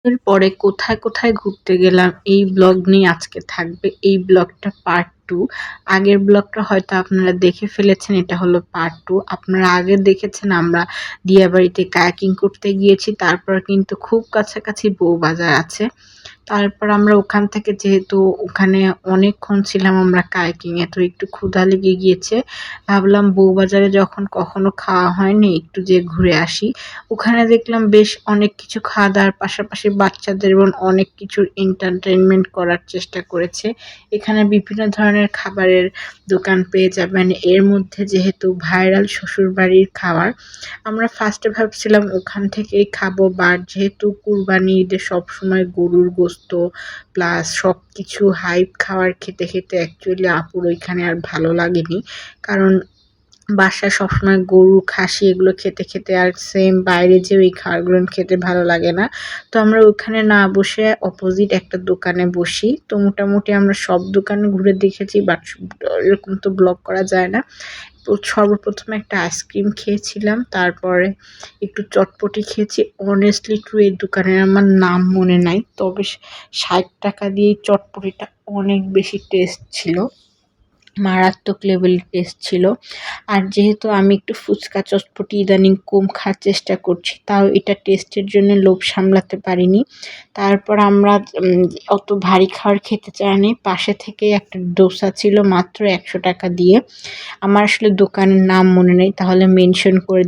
এরপরে কোথায়, কোথায় ঘুরতে গেলাম এই ব্লগ নিয়ে আজকে থাকবে। এই ব্লগটা পার্ট 2। আগের ব্লগটা হয়তো আপনারা দেখে ফেলেছেন, এটা হলো পার্ট 2। আপনারা আগে দেখেছেন আমরা দিয়াবাড়িতে কায়াকিং করতে গিয়েছি। তারপর কিন্তু খুব কাছাকাছি বউবাজার আছে। তারপর আমরা ওখান থেকে যেহেতু ওখানে অনেকক্ষণ ছিলাম আমরা কায়াকিং এ, তো একটু ক্ষুধা লেগে গিয়েছে। ভাবলাম বউবাজারে যখন কখনো খাওয়া হয়নি একটু যেয়ে ঘুরে আসি। ওখানে দেখলাম বেশ অনেক কিছু খাওয়া-দাওয়ার পাশাপাশি বাচ্চাদের এবং অনেক কিছুর এন্টারটেইনমেন্ট করার চেষ্টা করেছে। এখানে বিভিন্ন ধরনের খাবারের দোকান পেয়ে যাবেন। এর মধ্যে যেহেতু ভাইরাল শ্বশুরবাড়ির খাবার, আমরা ফার্স্টে ভাবছিলাম ওখান থেকেই খাবো, বাট যেহেতু কুরবানি ঈদে সবসময় গরুর গোস্ত প্লাস সবকিছু হাইপ খাবার খেতে খেতে অ্যাকচুয়ালি আপুর ওইখানে আর ভালো লাগেনি। কারণ বাসায় সবসময় গরু, খাসি এগুলো খেতে খেতে আর সেম বাইরে যেয়ে ওই খাবারগুলো খেতে ভালো লাগে না। তো আমরা ওখানে না বসে অপোজিট একটা দোকানে বসি। তো মোটামুটি আমরা সব দোকানে ঘুরে দেখেছি, বাট এরকম তো ব্লগ করা যায় না। তো সর্বপ্রথমে একটা আইসক্রিম খেয়েছিলাম, তারপরে একটু চটপটি খেয়েছি। অনেস্টলি ট্রু এই দোকানের আমার নাম মনে নাই, তবে ৬০ টাকা দিয়ে এই চটপটিটা অনেক বেশি টেস্ট ছিল, মারাত্মক লেভেলের টেস্ট ছিল। আর যেহেতু আমি একটু ফুচকা চটপটি ইদানিং কম খাওয়ার চেষ্টা করছি, তাও এটা টেস্টের জন্য লোভ সামলাতে পারিনি। তারপর আমরা অত ভারী খাবার খেতে চাইনি, পাশে থেকে একটা ডোসা ছিল মাত্র ১০০ টাকা দিয়ে। আমার আসলে দোকানের নাম মনে নেই, তাহলে মেনশন করে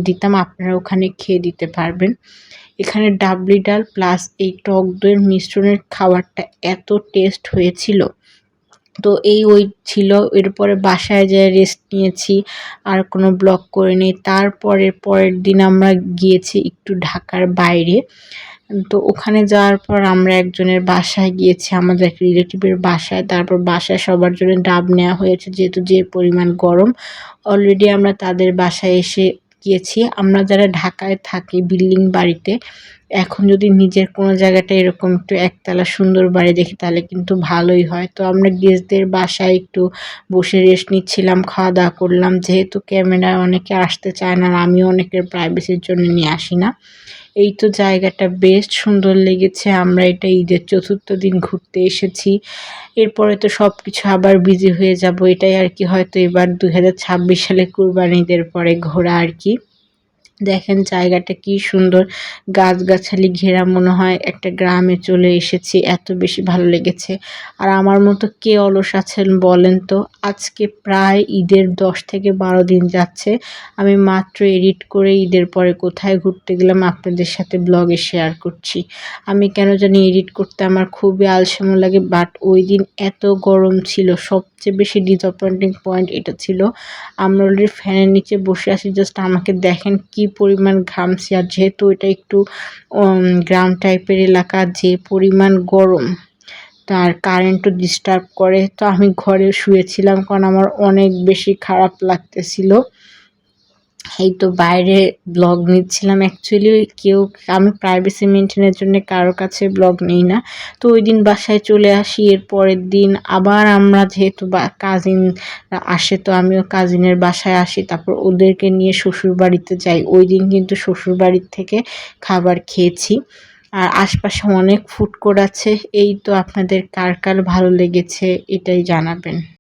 দিতাম, আপনারা ওখানে খেয়ে দিতে পারবেন। এখানে ডাবলি ডাল প্লাস এই টক দইয়ের মিশ্রণের খাবারটা এত টেস্ট হয়েছিল। তো ওই ছিল। এরপরে বাসায় যেয়ে রেস্ট নিয়েছি, আর কোনো ব্লগ করিনি। পরের দিন আমরা গিয়েছি একটু ঢাকার বাইরে। তো ওখানে যাওয়ার পর আমরা একজনের বাসায় গিয়েছি, আমাদের এক রিলেটিভের বাসায়। তারপর বাসায় সবার জন্য ডাব নেওয়া হয়েছে, যেহেতু যে পরিমাণ গরম। অলরেডি আমরা তাদের বাসায় এসে গিয়েছি। আমরা যারা ঢাকায় থাকি বিল্ডিং বাড়িতে, এখন যদি নিজের কোনো জায়গাটা এরকম একটু একতলা সুন্দর বাড়ি দেখি তাহলে কিন্তু ভালোই হয়। তো আমরা গেস্টদের বাসায় একটু বসে রেস্ট নিচ্ছিলাম, খাওয়া-দাওয়া করলাম। যেহেতু ক্যামেরায় অনেকে আসতে চায় না, আর আমিও অনেকের প্রাইভেসির জন্য নিয়ে আসি না। এই তো জায়গাটা বেশ সুন্দর লেগেছে। আমরা এটা ঈদের ৪র্থ দিন ঘুরতে এসেছি। এরপরে তো সবকিছু আবার বিজি হয়ে যাব। এটাই আরকি হয়তো এবার ২০২৬ সালে কুরবানি ঈদের পরে ঘোরা আরকি। দেখেন জায়গাটা কি সুন্দর, গাছগাছালি ঘেরা, মনে হয় একটা গ্রামে চলে এসেছি, এত বেশি ভালো লেগেছে। আর আমার মতো কে অলস আছেন বলেন তো? আজকে প্রায় ঈদের ১০ থেকে ১২ দিন যাচ্ছে। আমি মাত্র এডিট করে ঈদের পরে কোথায় ঘুরতে গেলাম আপনাদের সাথে ব্লগে শেয়ার করছি। আমি কেন জানি এডিট করতে আমার খুবই আলসেমি লাগে, বাট ওইদিন এত গরম ছিল। সবচেয়ে বেশি ডিসঅ্যাপয়েন্টিং পয়েন্ট এটা ছিল। আমরা অলরেডি ফ্যানের নিচে বসে আছি, জাস্ট আমাকে দেখেন কি পরিমাণ ঘামছি। আর যেহেতু এটা একটু গ্রাম টাইপের এলাকা, যে পরিমাণ গরম, তার কারেন্টও ডিস্টার্ব করে। তো আমি ঘরে শুয়েছিলাম, কারণ আমার অনেক বেশি খারাপ লাগতেছিল। এই তো বাইরে ব্লগ নিচ্ছিলাম। অ্যাকচুয়ালি আমি প্রাইভেসি মেইনটেইনের জন্য কারো কাছে ব্লগ নেই না। তো ওইদিন বাসায় চলে আসি। এর পরের দিন আবার আমরা যেহেতু কাজিনরা আসে, তো আমিও কাজিনের বাসায় আসি। তারপর ওদেরকে নিয়ে শ্বশুরবাড়িতে যাই। ওইদিন কিন্তু শ্বশুরবাড়ির থেকে খাবার খেয়েছি। আর আশপাশে অনেক ফুড কোর্ট আছে। এই তো আপনাদের কার কার ভালো লেগেছে এটাই জানাবেন।